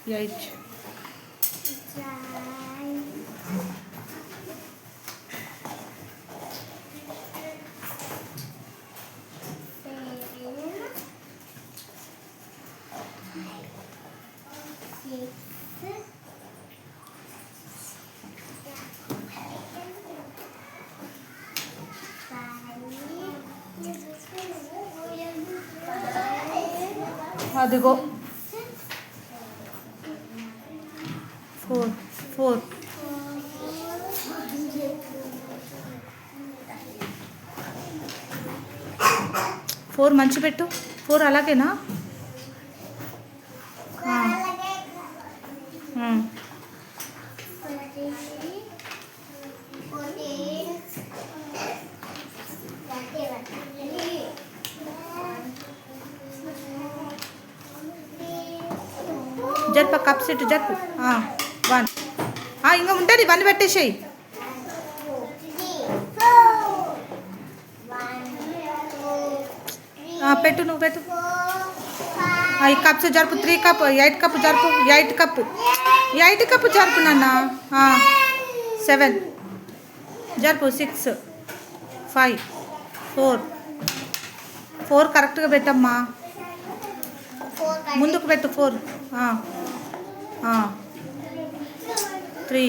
8. 4. 4. 4 మంచి పెట్టు. 4 అలాగేనా? జరుపు కప్ సెట్ జరుపు. 1 ఇంకా ఉంటుంది. 1 పెట్టేసేయి. పెట్టు, నువ్వు పెట్టు. ఈ కప్స్ జరుపు. 3 కప్ 8 కప్ జరుపు. 8 కప్ జరుపు నాన్న. 7 జరుపు. 6 5 4 కరెక్ట్గా పెట్టమ్మా. ముందుకు పెట్టు. 4 3